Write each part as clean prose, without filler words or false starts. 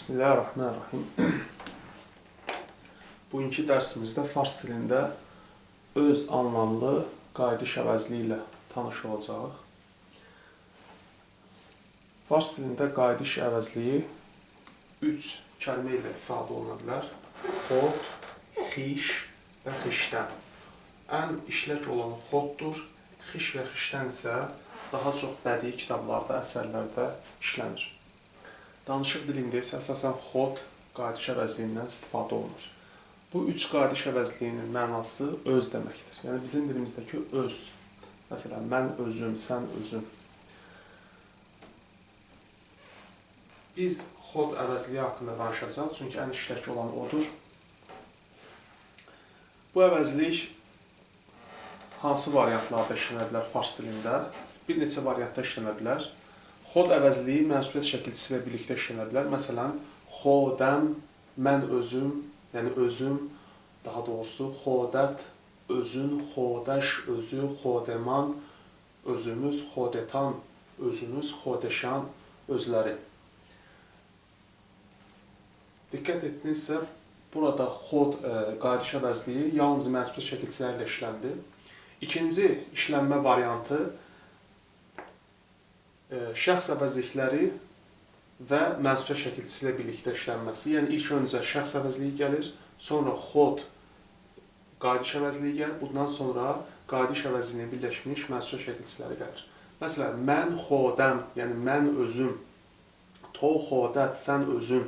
Bismillahirrahmanirrahim. Bugünkü dərsimizdə fars dilində öz anlamlı qayda əvəzliyi ilə tanış olacağıq. Fars dilində qayda əvəzliyi 3 kəlmə ilə ifadə oluna bilər. Xod, xiş və xişdən. Ən işlək olanı xoddur, xiş və xişdən isə daha çox bədii kitablarda, əsərlərdə işlənir. Danışıq dilində isə əsasən xod qayda əvəzliyindən istifadə olunur. Bu 3 qayda əvəzliyinin mənası öz deməkdir. Yəni bizim dilimizdəki öz. Məsələn, mən özüm, sən özün. Biz xod əvəzliyi haqqında danışacağıq, çünki ən işlək olan odur. Bu əvəzlik hansı variantlarda işlənə bilər fars dilində? Bir neçə variantda işlənə bilər. Xod əvəzliyi mənsubiyyət şəkilçisi ilə birlikdə işlənə bilər. Məsələn, xodəm, mən özüm, yəni özüm, daha doğrusu xodət, özün, xodəş, özü, xodəman, özümüz, xodetan, özünüz, xodeşan, özləri. Diqqət etdinizsə, burada xod qayda əvəzliyi yalnız mənsubiyyət şəkilçiləri ilə işləndi. İkinci işlənmə variantı şəxs əvəzlikləri və mənsubiyyət şəkilçisi ilə birlikdə işlənməsi. Yəni ilk öncə şəxs əvəzliyi gəlir, sonra xod qayda əvəzliyi gəlir, bundan sonra qayda əvəzliyinə birləşmiş mənsubiyyət şəkilçiləri gəlir. Məsələn, mən xodəm, yəni mən özüm, to xodət, sən özün,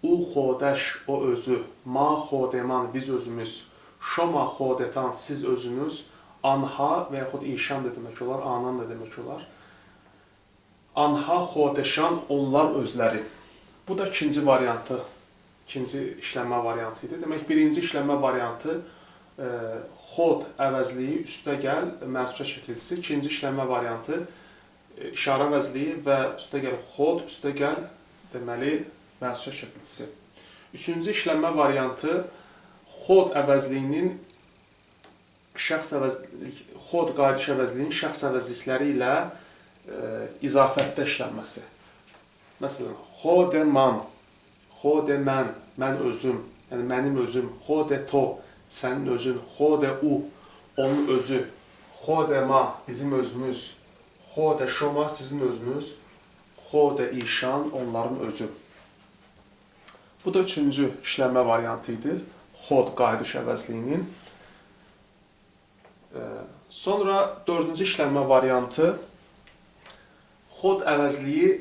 u xodəş, o özü, ma xodeman, biz özümüz, şoma xodetan, siz özünüz, anha və yaxud işan da demək olar, anan da demək olar. Anha xodeşan, onlar özləri. Bu da ikinci variantı, ikinci işlənmə variantı idi. Demək, birinci işlənmə variantı xod əvəzliyi üstə gəl, mənsubiyyət şəkilçisi. İkinci işlənmə variantı işarə əvəzliyi və üstə gəl xod, üstə gəl, deməli, mənsubiyyət şəkilçisi. Üçüncü işlənmə variantı xod əvəzliyinin xod qayda əvəzliyinin şəxs əvəzlikləri ilə izafətdə işlənməsi. Məsələn, xodeman, xodemən, mən özüm, yəni mənim özüm, xodeto, sənin özün, xodeu, onun özü, xodema, bizim özümüz, xodeşoma, sizin özünüz, xodeişan, onların özü. Bu da üçüncü işlənmə variantı idi, xod qayda əvəzliyinin. Sonra dördüncü işlənmə variantı xod əvəzliyi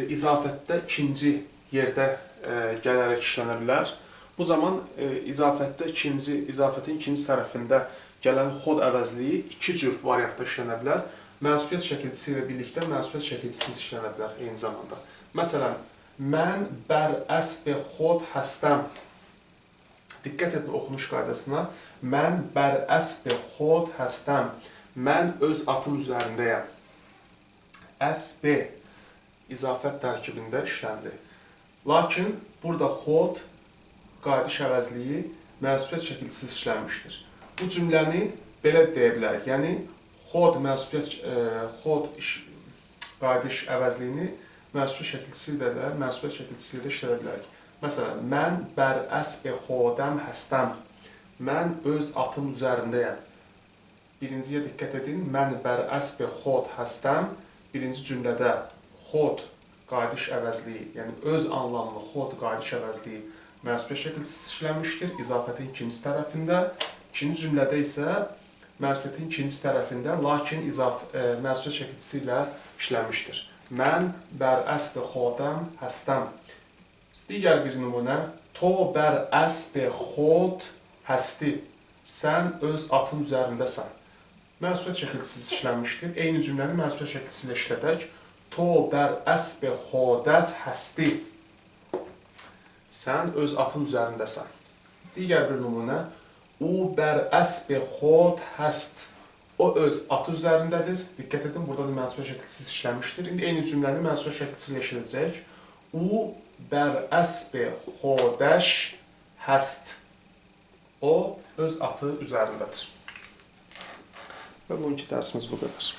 izafətdə ikinci yerdə gələrək işlənə bilər. Bu zaman izafətin ikinci tərəfində gələn xod əvəzliyi iki cür variantda işlənə bilər. Mənsubiyyət şəkilçisi ilə birlikdə mənsubiyyət şəkilçisiz işlənə bilər eyni zamanda. Məsələn, mən bər əsb xod həstəm. Diqqət edin oxunuş qaydasına. Mən bər əsb xod həstəm. Mən öz atım üzərindəyəm. Əsb izafət tərkibində işləndi. Lakin burada xod qayda əvəzliyi mənsubiyyət şəkilçisiz işlənmişdir. Bu cümləni belə deyə bilərik. Yəni xod qayda əvəzliyini mənsubiyyət şəkilçisi ilə işlədə bilərik. Məsələn, mən bər əsb xodəm həstəm. Mən öz atım üzərindəyəm. Birinciyə diqqət edin. Mən bər əsb xod həstəm. Birinci cümlədə xod qayda əvəzliyi, yəni öz anlamlı xod qayda əvəzliyi mənsubiyyət şəkilçisiz işlənmişdir, izafətin ikinci tərəfində. İkinci cümlədə isə mənsubiyyətin ikinci tərəfində, lakin mənsubiyyət şəkilçisi ilə işlənmişdir. Mən bər əsb xodəm həstəm. Digər bir nümunə, to bər əsb xod həsti. Sən öz atın üzərindəsən. Mənsubiyyət şəkilçisiz işlənmişdir. Eyni cümləni mənsubiyyət şəkilçisi ilə işlədək. To bər əsb xodət həsti. Sən öz atın üzərindəsən. Digər bir nümunə. U bər əsb xod həst. O öz atı üzərindədir. Diqqət edin, burada da mənsubiyyət şəkilçisiz işlənmişdir. İndi eyni cümləni mənsubiyyət şəkilçisi ilə işlədəcək. U bər əsb xodəş həst. O öz atı üzərindədir. Və bugünkü dərsimiz bu qədər.